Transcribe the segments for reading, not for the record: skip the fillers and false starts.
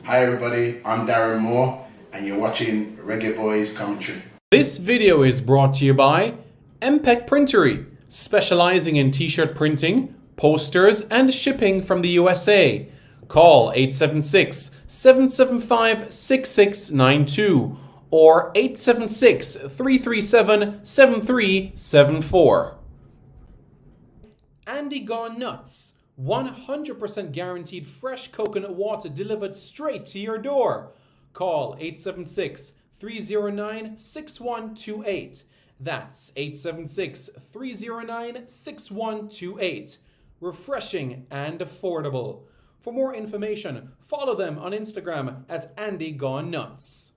Hi everybody, I'm Darren Moore and you're watching Reggae Boyz commentary. This video is brought to you by MPEC Printery, specializing in t-shirt printing, posters, and shipping from the USA. Call 876-775-6692 or 876-337-7374. Andy Gone Nuts, 100% guaranteed fresh coconut water delivered straight to your door. Call 876-309-6128. That's 876-309-6128. Refreshing and affordable. For more information, follow them on Instagram at Andy Gone Nuts.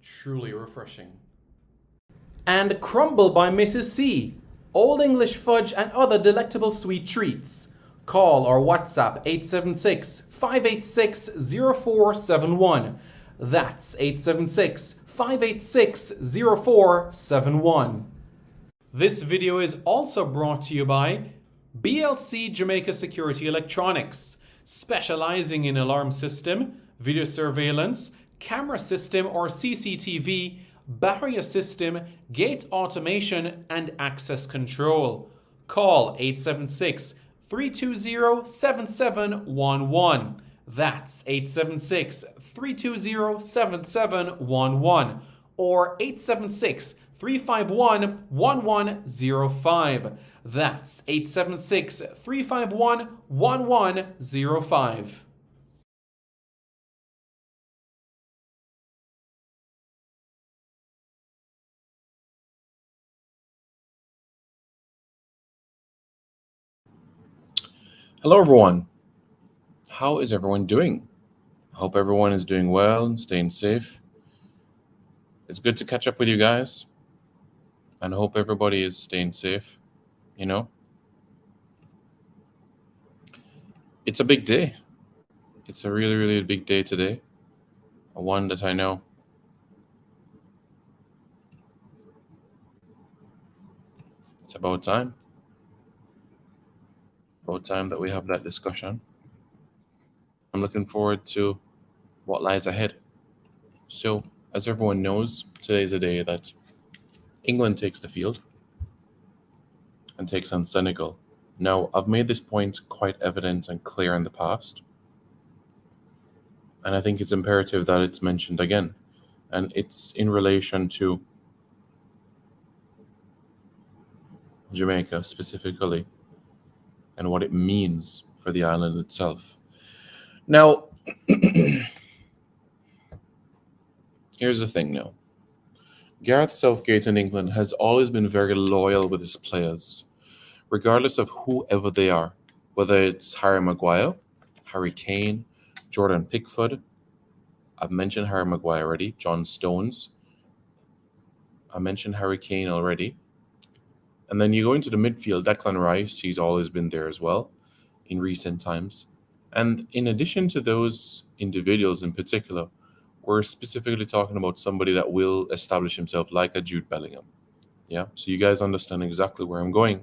Truly refreshing. And Crumble by Mrs. C. Old English fudge and other delectable sweet treats. Call or WhatsApp 876-586-0471. That's 876-586-0471. This video is also brought to you by BLC Jamaica Security Electronics, specializing in alarm system, video surveillance, camera system or CCTV, barrier system, gate automation, and access control. Call 876-320-7711. That's 876-320-7711 or 876-351-1105. That's 876-351-1105. Hello, everyone. How is everyone doing? I hope everyone is doing well and staying safe. It's good to catch up with you guys, and I hope everybody is staying safe. It's a big day. It's a really, really big day today. One that I know it's about time. About time that we have that discussion. I'm looking forward to what lies ahead. So, as everyone knows, today is a day that England takes the field and takes on Senegal. Now, I've made this point quite evident and clear in the past, and I think it's imperative that it's mentioned again, and it's in relation to Jamaica specifically and what it means for the island itself. Now, here's the thing now. Gareth Southgate in England has always been very loyal with his players, regardless of whoever they are, whether it's Harry Maguire, Harry Kane, Jordan Pickford. I've mentioned Harry Maguire already, John Stones. I mentioned Harry Kane already. And then you go into the midfield, Declan Rice, he's always been there as well in recent times. And in addition to those individuals in particular, we're specifically talking about somebody that will establish himself like a Jude Bellingham. Yeah, so you guys understand exactly where I'm going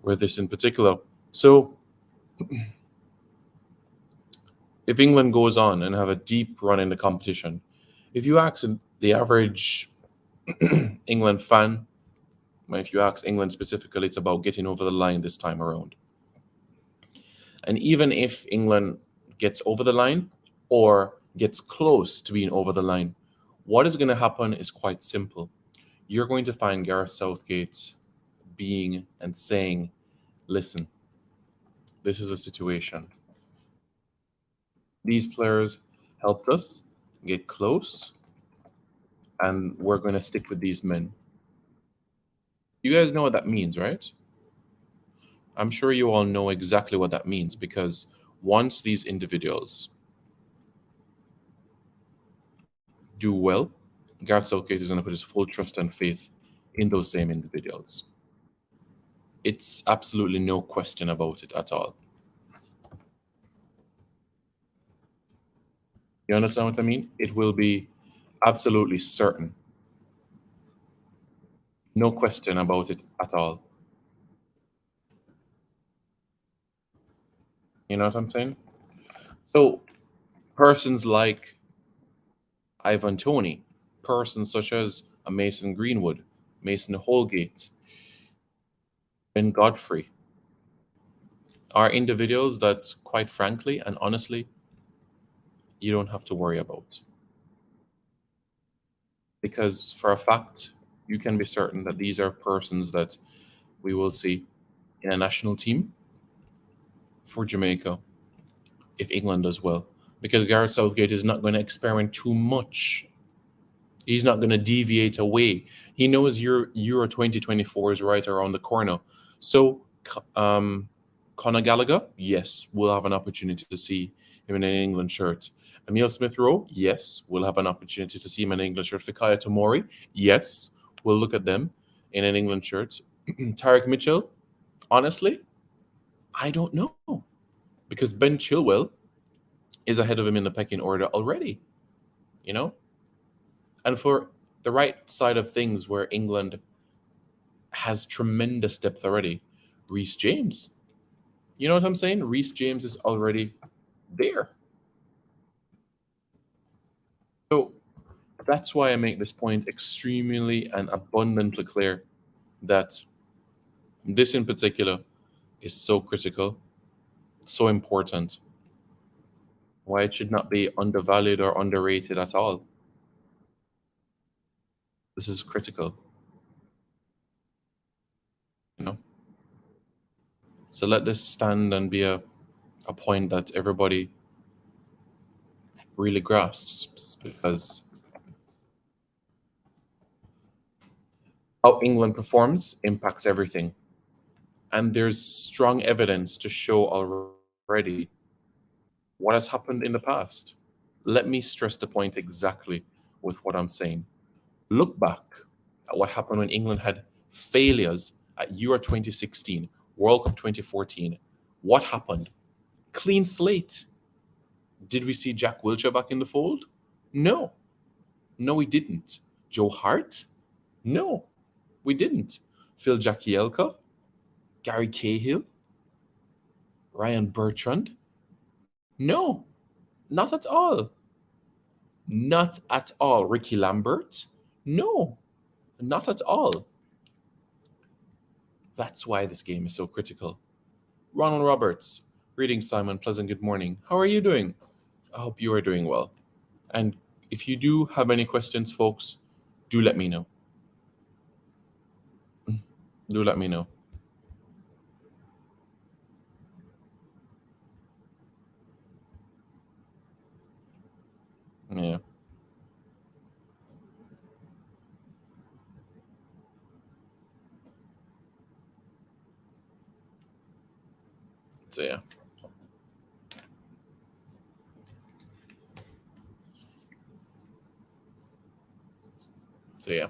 with this in particular. So if England goes on and have a deep run in the competition, if you ask the average England fan, if you ask England specifically, it's about getting over the line this time around. And even if England gets over the line or gets close to being over the line, what is going to happen is quite simple. You're going to find Gareth Southgate being and saying, listen, this is a situation. These players helped us get close, and we're going to stick with these men. You guys know what that means, right? I'm sure you all know exactly what that means, because once these individuals do well, Gareth Southgate is going to put his full trust and faith in those same individuals. It's absolutely no question about it at all. You understand what I mean? It will be Absolutely certain. No question about it at all. You know what I'm saying? So persons like Ivan Toney, persons such as a Mason Greenwood, Mason Holgate, Ben Godfrey, are individuals that, quite frankly and honestly, you don't have to worry about. Because for a fact, you can be certain that these are persons that we will see in a national team for Jamaica if England does well. Because Gareth Southgate is not going to experiment too much. He's not going to deviate away. He knows Euro 2024 is right around the corner. So, Conor Gallagher, yes, we'll have an opportunity to see him in an England shirt. Emil Smith Rowe, yes, we'll have an opportunity to see him in an England shirt. Fikayo Tomori, yes, we'll look at them in an England shirt. Tarek Mitchell, honestly, I don't know. Because Ben Chilwell is ahead of him in the pecking order already, you know? And for the right side of things where England has tremendous depth already, Reece James. You know what I'm saying? Reece James is already there. So that's why I make this point extremely and abundantly clear that this in particular is so critical, so important, why it should not be undervalued or underrated at all. This is critical, you know. So let this stand and be a point that everybody really grasps, because how England performs impacts everything. And there's strong evidence to show already what has happened in the past. Let me stress the point exactly with what I'm saying. Look back at what happened when England had failures at Euro 2016, World Cup 2014. What happened? Clean slate. Did we see Jack Wilshere back in the fold? No. No, we didn't. Joe Hart? No, we didn't. Phil Jagielka? Gary Cahill? Ryan Bertrand? No, not at all. Not at all. Ricky Lambert? No, not at all. That's why this game is so critical. Ronald Roberts, reading Simon, pleasant good morning. How are you doing? I hope you are doing well. And if you do have any questions, folks, do let me know. Do let me know. Yeah. So yeah. So yeah.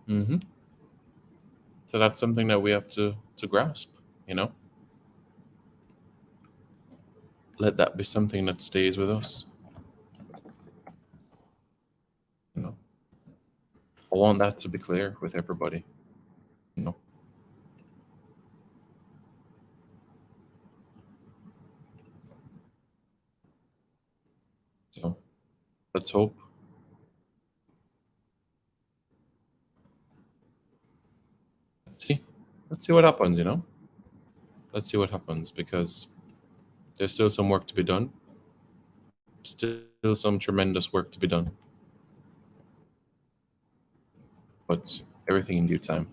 hmm So that's something that we have to grasp, you know? Let that be something that stays with us. You know? I want that to be clear with everybody, you know? So let's hope. See. Let's see what happens, you know? Let's see what happens, because there's still some work to be done. Still some tremendous work to be done. But everything in due time.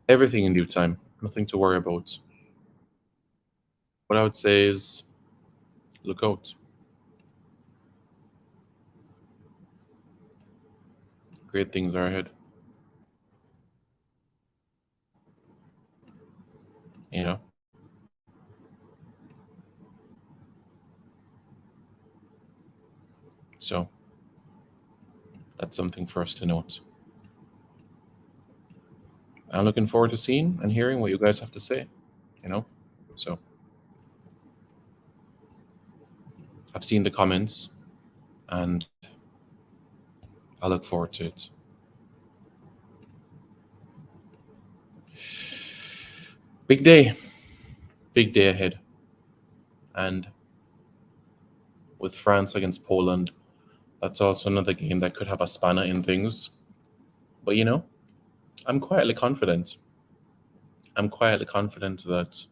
Everything in due time. Nothing to worry about. What I would say is look out. Great things are ahead. You know? So that's something for us to note. I'm looking forward to seeing and hearing what you guys have to say, you know? So I've seen the comments, and I look forward to it. Big day ahead. And with France against Poland, that's also another game that could have a spanner in things. But I'm quietly confident. I'm quietly confident that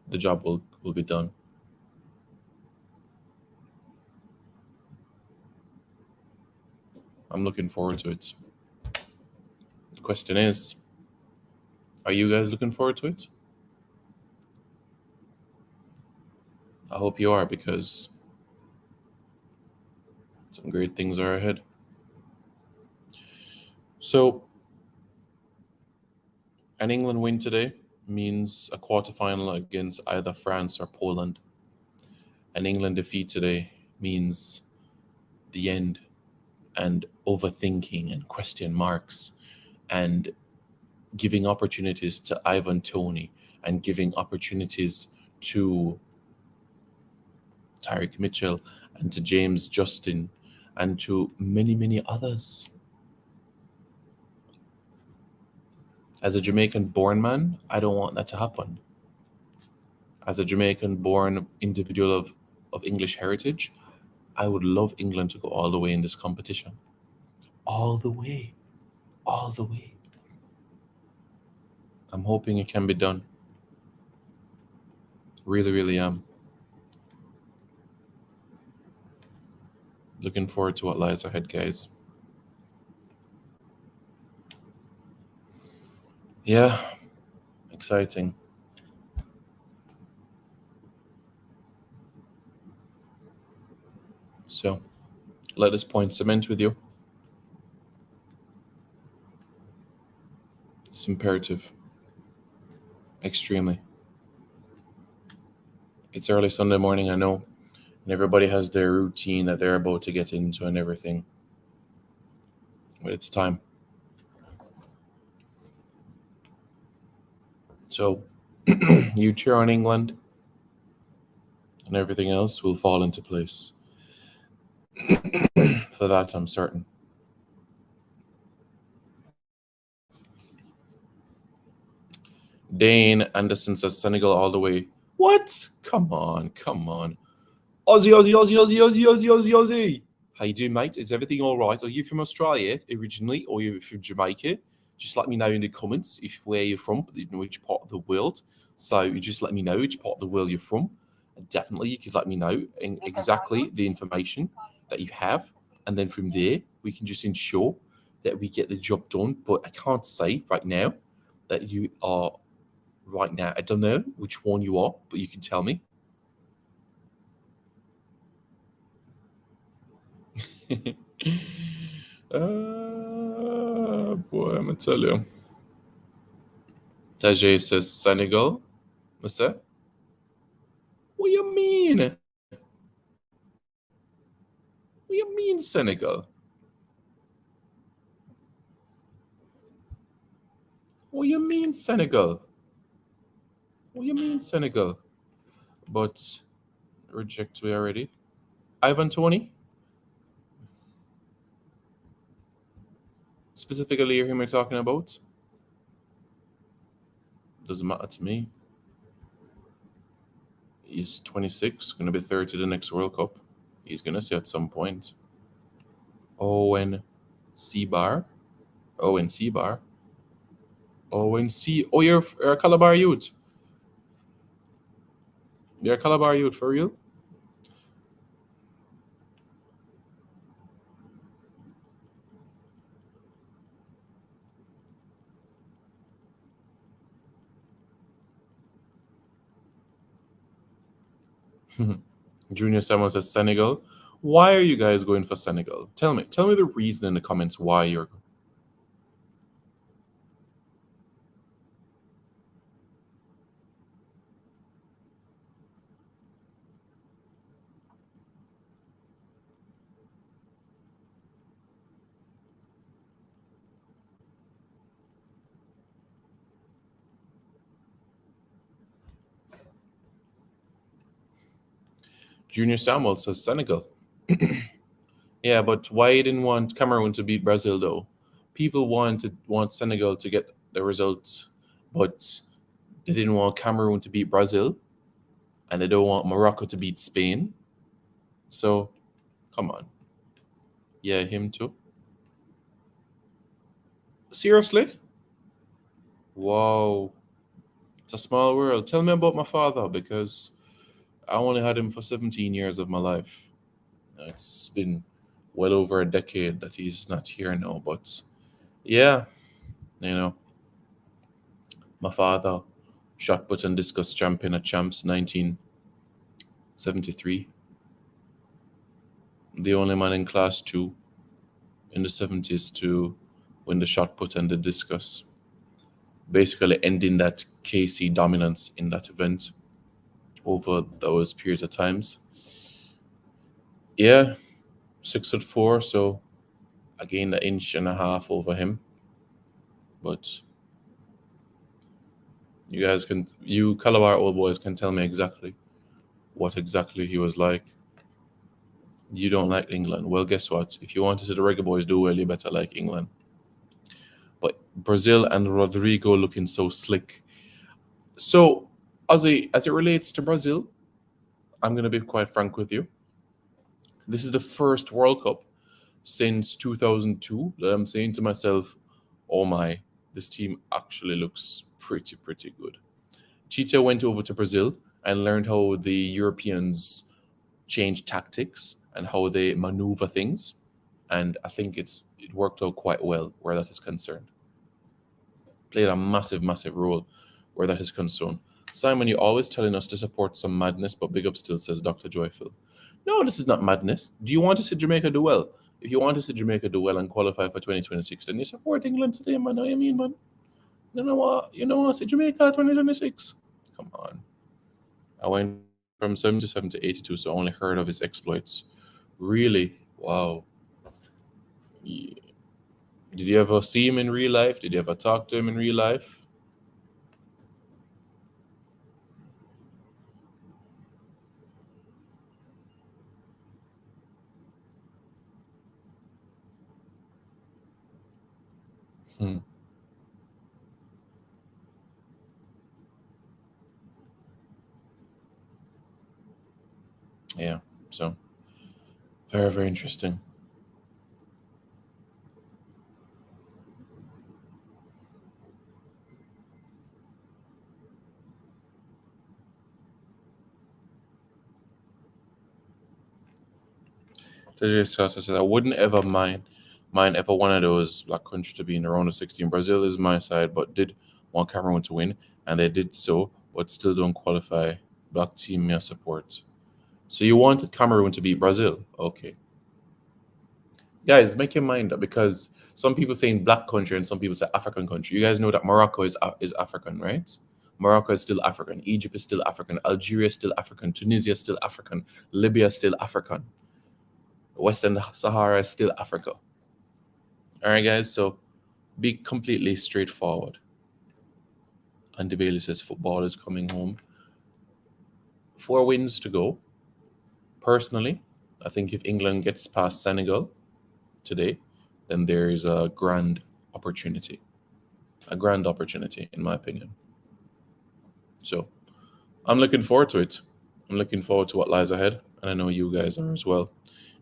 the job will be done. I'm looking forward to it. The question is, are you guys looking forward to it? I hope you are, because some great things are ahead. So, an England win today means a quarterfinal against either France or Poland. An England defeat today means the end, and overthinking and question marks and giving opportunities to Ivan Toney and giving opportunities to Tyreek Mitchell and to James Justin and to many, many others. As a Jamaican born man, I don't want that to happen. As a Jamaican born individual of English heritage, I would love England to go all the way in this competition. All the way. All the way. I'm hoping it can be done. Really, really am. Looking forward to what lies ahead, guys. Yeah, exciting. So, let this point cement with you. It's imperative. Extremely. It's early Sunday morning, I know, and everybody has their routine that they're about to get into and everything. But it's time. So, you cheer on England, and everything else will fall into place. For that, I'm certain. Dane Anderson says Senegal all the way. What? Come on, come on. Aussie, Aussie, Aussie, Aussie, Aussie, Aussie, Aussie, Aussie. How you doing, mate? Is everything all right? Are you from Australia originally, or are you from Jamaica? Just let me know in the comments if where you're from, which part of the world. So you just let me know which part of the world you're from. And definitely, you could let me know exactly the information that you have, and then from there we can just ensure that we get the job done. But I can't say right now that you are right now. I don't know which one you are, but you can tell me. Boy, I'm gonna tell you. Tajay says Senegal. What's that? What you mean? What you mean Senegal? What you mean Senegal? What you mean Senegal? But reject we already. Ivan Tony? Specifically, you hear me talking about? Doesn't matter to me. He's 26, going to be 30 the next World Cup. He's going to see at some point. Owen C-Bar. Owen C-Bar. Owen C. Oh, you're a Calabar youth. You're a Calabar youth, for real? Junior Samuel says Senegal. Why are you guys going for Senegal? Tell me the reason in the comments why you're. Junior Samuel says Senegal. Yeah, but why didn't want Cameroon to beat Brazil though? People want Senegal to get the results, but they didn't want Cameroon to beat Brazil, and they don't want Morocco to beat Spain. So, come on. Yeah, him too. Seriously? Wow. It's a small world. Tell me about my father because I only had him for 17 years of my life. It's been well over a decade that he's not here now, but yeah, you know, my father, shot put and discus champion at Champs 1973, the only man in class 2 in the 70s to win the shot put and the discus, basically ending that KC dominance in that event over those periods of times. Yeah, 6'4", so I gained an inch and a half over him. But you Calabar old boys can tell me exactly what exactly he was like. You don't like England. Well, guess what? If you want to see the Reggae Boyz do well, you better like England. But Brazil and Rodrigo looking so slick. So, as it relates to Brazil, I'm going to be quite frank with you. This is the first World Cup since 2002 that I'm saying to myself, oh my, this team actually looks pretty good. Tite went over to Brazil and learned how the Europeans change tactics and how they maneuver things. And I think it worked out quite well where that is concerned. Played a massive role where that is concerned. Simon, you're always telling us to support some madness, but big up still, says Dr. Joyful. No, this is not madness. Do you want to see Jamaica do well? If you want to see Jamaica do well and qualify for 2026, then you support England today, man. Know what I mean, man? You know what? You know what? See Jamaica 2026. Come on. I went from 77 to 82, so I only heard of his exploits. Really? Wow. Yeah. Did you ever see him in real life? Did you ever talk to him in real life? Hmm. Yeah. So very interesting. JJ Scott says I wouldn't ever mind ever one of those black countries to be in the round of 16. Brazil is my side, but did want Cameroon to win, and they did so, but still don't qualify. Black team may support. So you wanted Cameroon to beat Brazil? Okay, guys, make your mind up because some people saying black country and some people say African country. You guys know that Morocco is African, right? Morocco is still African. Egypt is still African. Algeria is still African. Tunisia is still African. Libya is still African. Western Sahara is still Africa. All right, guys. So be completely straightforward. Andy Bailey says football is coming home. 4 wins to go. Personally, I think if England gets past Senegal today, then there is a grand opportunity. A grand opportunity, in my opinion. So I'm looking forward to it. I'm looking forward to what lies ahead, and I know you guys are as well.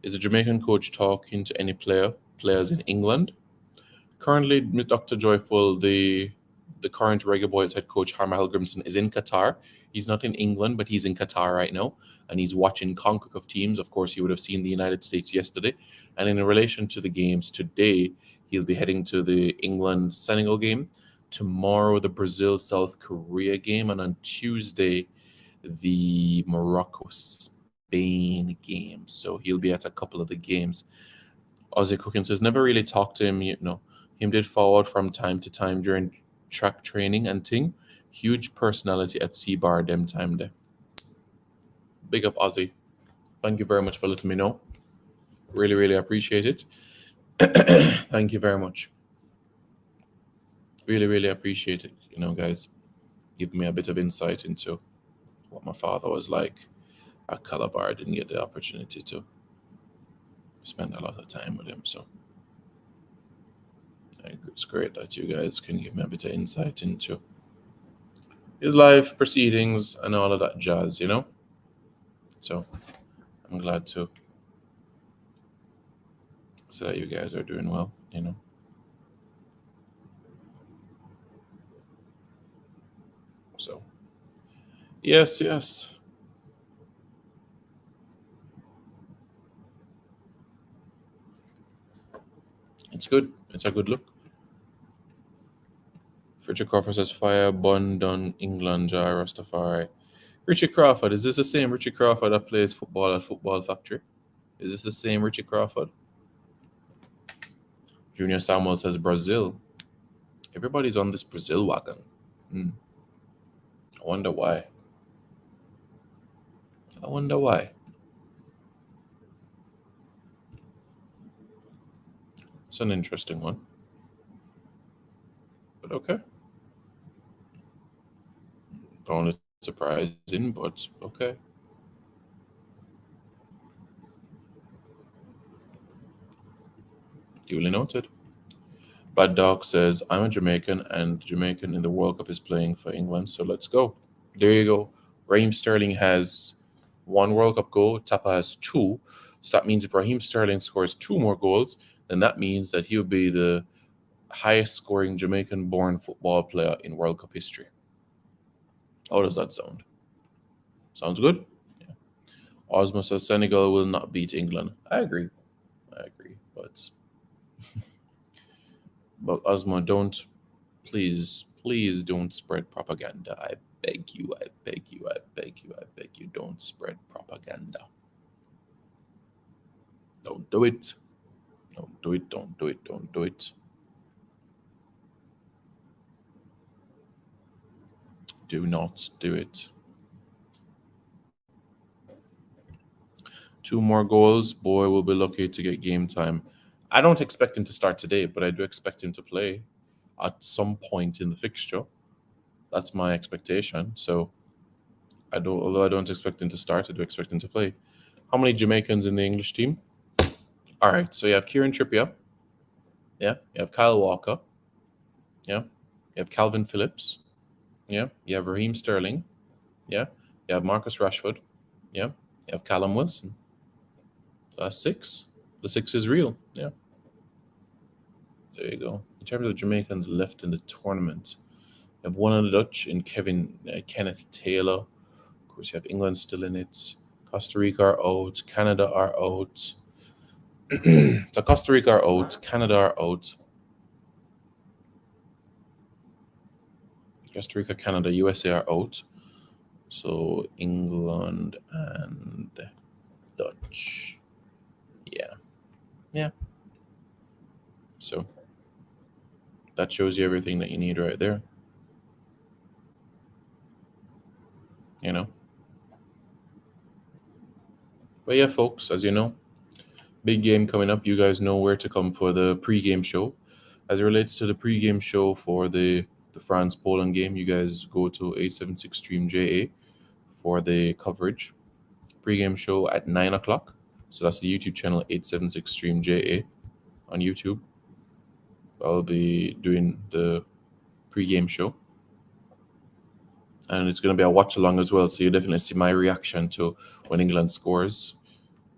Is a Jamaican coach talking to any players in England? Currently, with Dr. Joyful, the current Reggae Boyz head coach, Harma Helgrimson, is in Qatar. He's not in England, but he's in Qatar right now, and he's watching CONCACAF of teams. Of course, he would have seen the United States yesterday. And in relation to the games today, he'll be heading to the England-Senegal game. Tomorrow, the Brazil-South Korea game. And on Tuesday, the Morocco-Spain game. So he'll be at a couple of the games. Ozzy Cooking says, never really talked to him, him did forward from time to time during track training and thing. Huge personality at C-Bar them time there. Big up, Ozzy. Thank you very much for letting me know. Really appreciate it. Thank you very much. Really appreciate it, guys. Give me a bit of insight into what my father was like. at Calabar. I didn't get the opportunity to spend a lot of time with him. So it's great that you guys can give me a bit of insight into his life proceedings and all of that jazz, So I'm glad to see that you guys are doing well, So yes. It's good. It's a good look. Richard Crawford says fire, bun, done, England, Jar, Rastafari. Richie Crawford, is this the same Richie Crawford that plays football at Football Factory? Is this the same Richie Crawford? Junior Samuel says Brazil. Everybody's on this Brazil wagon. I wonder why. It's an interesting one. But okay. Only surprising, but okay. Duly noted. Bad Dog says, I'm a Jamaican, and Jamaican in the World Cup is playing for England, so let's go. There you go. Raheem Sterling has 1 World Cup goal. Tapa has 2. So that means if Raheem Sterling scores 2 more goals, then that means that he'll be the highest scoring Jamaican-born football player in World Cup history. How does that sound? Sounds good? Yeah. Osmo says Senegal will not beat England. I agree. But Osmo, please don't spread propaganda. I beg you, don't spread propaganda. Don't do it. Don't do it. Do not do it. 2 more goals, boy will be lucky to get game time. I don't expect him to start today, but I do expect him to play at some point in the fixture. That's my expectation. So although I don't expect him to start, I do expect him to play. How many Jamaicans in the English team? All right, so you have Kieran Trippier. Yeah. You have Kyle Walker. Yeah. You have Calvin Phillips. Yeah. You have Raheem Sterling. Yeah. You have Marcus Rashford. Yeah. You have Callum Wilson. So that's 6. The 6 is real. Yeah. There you go. In terms of Jamaicans left in the tournament, you have one of the Dutch in Kenneth Taylor. Of course, you have England still in it. Costa Rica are out. Canada are out. So Costa Rica are out. Canada are out. Costa Rica, Canada, USA are out. So England and Dutch. Yeah. So that shows you everything that you need right there. But yeah, folks, as you know, big game coming up. You guys know where to come for the pre-game show. As it relates to the pre-game show for the France-Poland game, you guys go to 876 Stream JA for the coverage. Pre-game show at 9 o'clock. So that's the YouTube channel 876 Stream JA on YouTube. I'll be doing the pre-game show. And it's going to be a watch-along as well. So you definitely see my reaction to when England scores.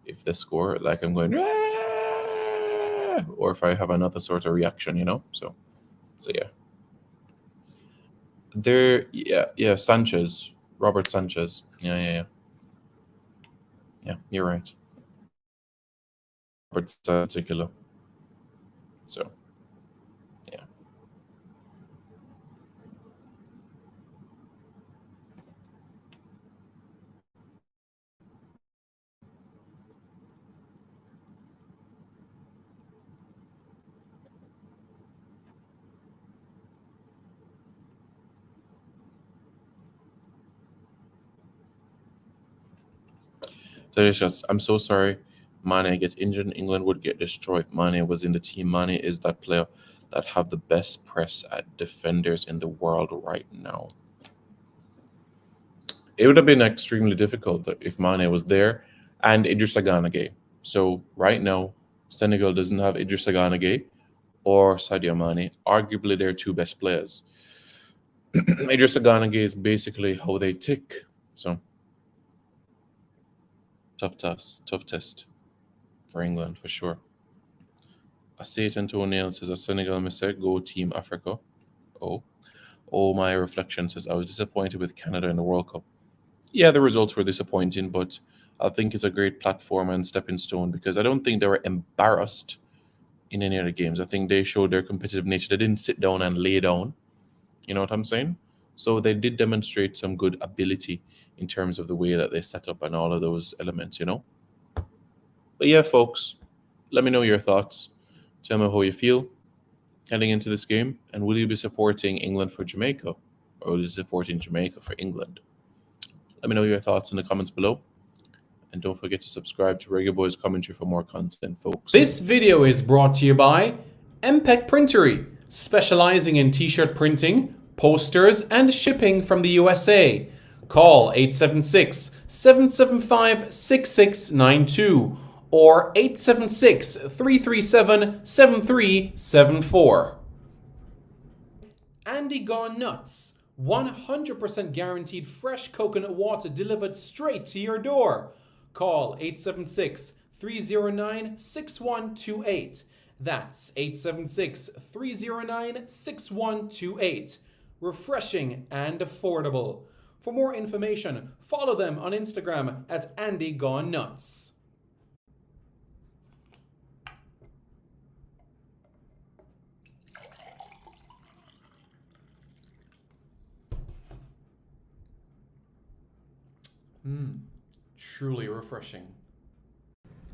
If they score, like I'm going, "Aah!" Or if I have another sort of reaction, So yeah. Sanchez, Robert Sanchez. Yeah, you're right. Robert Sanchez, particular. So, yeah. So I'm so sorry. Mane gets injured. England would get destroyed. Mane was in the team. Mane is that player that have the best press at defenders in the world right now. It would have been extremely difficult if Mane was there and Idrissa Gana Gueye. So right now, Senegal doesn't have Idrissa Gana Gueye or Sadio Mane, arguably their two best players. Idrissa Gana Gueye is basically how they tick. So tough test for England for sure. Asate Antonio says a Senegal mistake. Go Team Africa. Oh, my reflection says I was disappointed with Canada in the World Cup. Yeah, the results were disappointing, but I think it's a great platform and stepping stone because I don't think they were embarrassed in any of the games. I think they showed their competitive nature. They didn't sit down and lay down. You know what I'm saying? So they did demonstrate some good ability in terms of the way that they set up and all of those elements, you know? But yeah, folks, let me know your thoughts. Tell me how you feel heading into this game. And will you be supporting England for Jamaica? Or will you be supporting Jamaica for England? Let me know your thoughts in the comments below. And don't forget to subscribe to Reggae Boyz Commentary for more content, folks. This video is brought to you by MPEC Printery, specializing in t-shirt printing, posters, and shipping from the USA. Call 876-775-6692 or 876-337-7374. Andy Gone Nuts. 100% guaranteed fresh coconut water delivered straight to your door. Call 876-309-6128. That's 876-309-6128. Refreshing and affordable. For more information, follow them on Instagram at Andy Gone Nuts. Truly refreshing.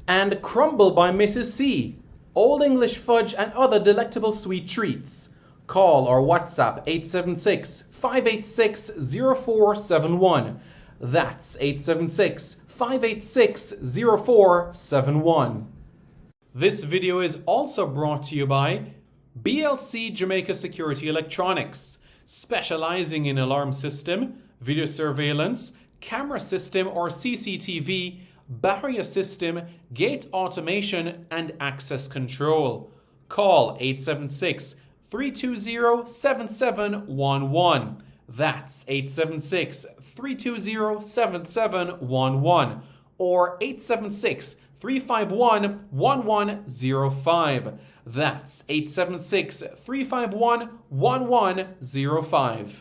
And Crumble by Mrs. C. Old English fudge and other delectable sweet treats. Call or WhatsApp 876-586-0471. That's 876-586-0471. This video is also brought to you by BLC Jamaica Security Electronics, specializing in alarm system, video surveillance, camera system or CCTV, barrier system, gate automation, and access control. Call 876-320-7711. That's 876-320-7711 or 876-351-1105. That's 876-351-1105.